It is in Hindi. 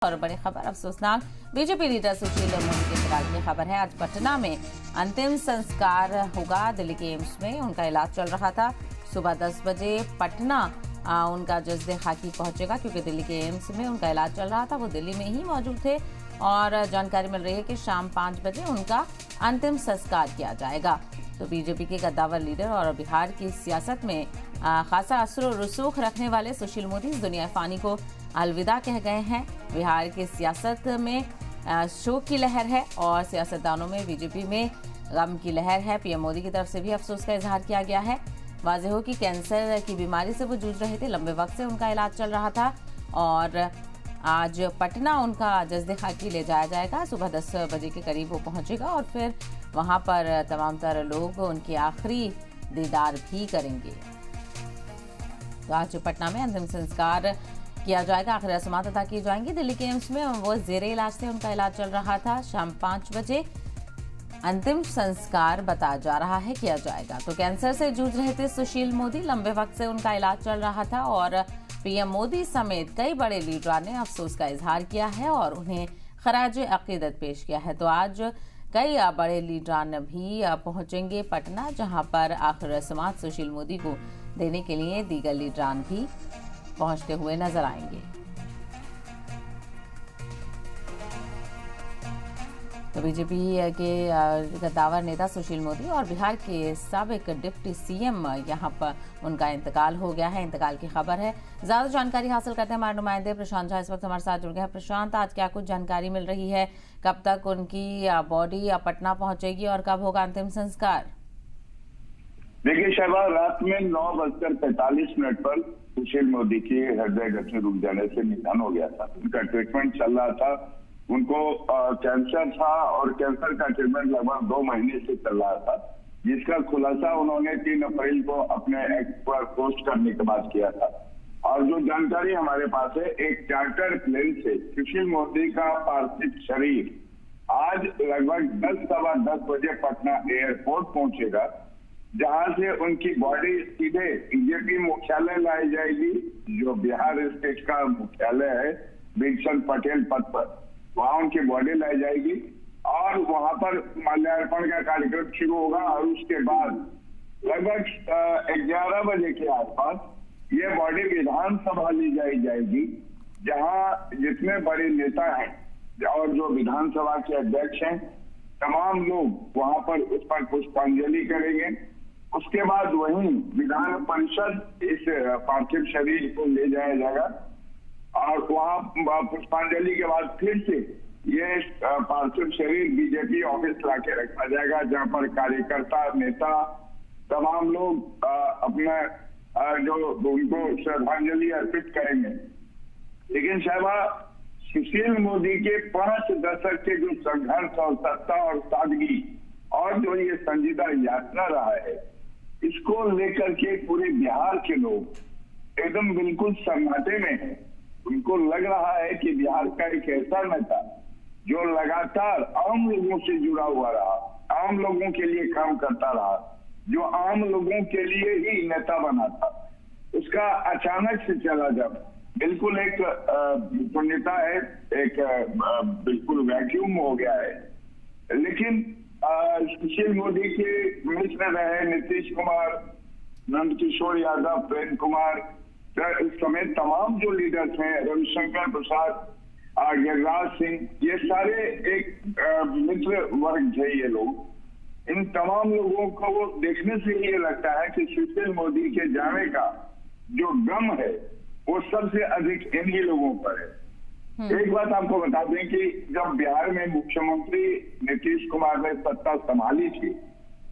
और बड़ी खबर अफसोसनाक बीजेपी लीडर सुशील मोदी के इंतकाल की खबर है। आज पटना में अंतिम संस्कार होगा। दिल्ली के एम्स में उनका इलाज चल रहा था। सुबह 10 बजे पटना उनका जज्बे खाकी पहुंचेगा, क्योंकि दिल्ली के एम्स में उनका इलाज चल रहा था। वो दिल्ली में ही मौजूद थे और जानकारी मिल रही है कि शाम 5 बजे उनका अंतिम संस्कार किया जाएगा। तो बीजेपी के कद्दावर लीडर और बिहार की सियासत में खासा असर और रसूख रखने वाले सुशील मोदी इस दुनिया फानी को अलविदा कह गए हैं। बिहार की सियासत में शोक की लहर है और सियासतदानों में बीजेपी में गम की लहर है। पीएम मोदी की तरफ से भी अफसोस का इजहार किया गया है। वाज़ेह हो कि कैंसर की बीमारी से वो जूझ रहे थे, लंबे वक्त से उनका इलाज चल रहा था और आज पटना उनका जज्बे खाकी ले जाया जाएगा। सुबह 10 बजे के करीब वो पहुंचेगा और फिर वहां पर तमाम तरह लोग उनके आखिरी दीदार भी करेंगे। तो आज पटना में अंतिम संस्कार किया जाएगा, आखिरी रस्मात अदा की जाएंगी। दिल्ली के एम्स में वो जेरे इलाज थे, उनका इलाज चल रहा था। शाम 5 बजे अंतिम संस्कार बताया जा रहा है किया जाएगा। तो कैंसर से जूझ रहे थे सुशील मोदी, लंबे वक्त से उनका इलाज चल रहा था और पीएम मोदी समेत कई बड़े लीडरों ने अफसोस का इजहार किया है और उन्हें खराज अकीदत पेश किया है। तो आज कई बड़े लीडरान भी पहुंचेंगे पटना, जहां पर आखिरी रस्मात सुशील मोदी को देने के लिए दीगर लीडरान भी पहुंचते हुए नजर आएंगे। तो बीजेपी के कद्दावर नेता सुशील मोदी और बिहार के साबिक डिप्टी सीएम यहां पर उनका इंतकाल हो गया है। इंतकाल की खबर है। ज्यादा जानकारी हासिल करते हैं हमारे नुमाइंदे प्रशांत झा इस वक्त हमारे साथ जुड़ गए हैं। प्रशांत, आज क्या कुछ जानकारी मिल रही है? कब तक उनकी बॉडी पटना पहुंचेगी और कब होगा अंतिम संस्कार? देखिए शहबाज, रात में 9:45 पर सुशील मोदी की हृदय गति रुक जाने से निधन हो गया था। उनका ट्रीटमेंट चल रहा था। उनको कैंसर था और कैंसर का ट्रीटमेंट लगभग 2 महीने से चल रहा था, जिसका खुलासा उन्होंने 3 अप्रैल को अपने एक्स पर पोस्ट करने के बाद किया था। और जो जानकारी हमारे पास है, एक चार्टर प्लेन से सुशील मोदी का पार्थिव शरीर आज लगभग 10-10:15 बजे पटना एयरपोर्ट पहुंचेगा, जहां से उनकी बॉडी सीधे बीजेपी मुख्यालय लाई जाएगी, जो बिहार स्टेट का मुख्यालय है बिरसन पटेल पथ पर। वहां उनकी बॉडी लाई जाएगी और वहां पर माल्यार्पण का कार्यक्रम शुरू होगा और उसके बाद लगभग 11 बजे के आसपास ये बॉडी विधानसभा ले जाएगी, जहां जितने बड़े नेता हैं और जो विधानसभा के अध्यक्ष हैं, तमाम लोग वहां पर उस पर पुष्पांजलि करेंगे। उसके बाद वहीं विधान परिषद इस पार्थिव शरीर को ले जाया जाएगा और वहां पुष्पांजलि के बाद फिर से ये पार्थिव शरीर बीजेपी ऑफिस लाके रखा जाएगा, जहां पर कार्यकर्ता नेता तमाम लोग अपना जो उनको श्रद्धांजलि अर्पित करेंगे। लेकिन शहबाज, सुशील मोदी के 5 दशक के जो संघर्ष और सत्ता और सादगी और जो ये संजीदा यात्रा रहा है, इसको लेकर के पूरे बिहार के लोग एकदम बिल्कुल सन्नाटे में है। उनको लग रहा है कि बिहार का एक ऐसा नेता जो लगातार आम लोगों से जुड़ा हुआ रहा, आम लोगों के लिए काम करता रहा, जो आम लोगों के लिए ही नेता बना था, उसका अचानक से चला जब बिल्कुल एक नेता है, एक बिल्कुल वैक्यूम हो गया है। लेकिन सुशील मोदी के मित्र रहे नीतीश कुमार, नंदकिशोर यादव, प्रेम कुमार समेत तमाम जो लीडर्स हैं, रविशंकर प्रसाद, गिरिराज सिंह, ये सारे एक मित्र वर्ग है ये लोग। इन तमाम लोगों को वो देखने से ये लगता है कि सुशील मोदी के जाने का जो गम है वो सबसे अधिक इन्हीं लोगों पर है। एक बात आपको बता दें कि जब बिहार में मुख्यमंत्री नीतीश कुमार ने सत्ता संभाली थी,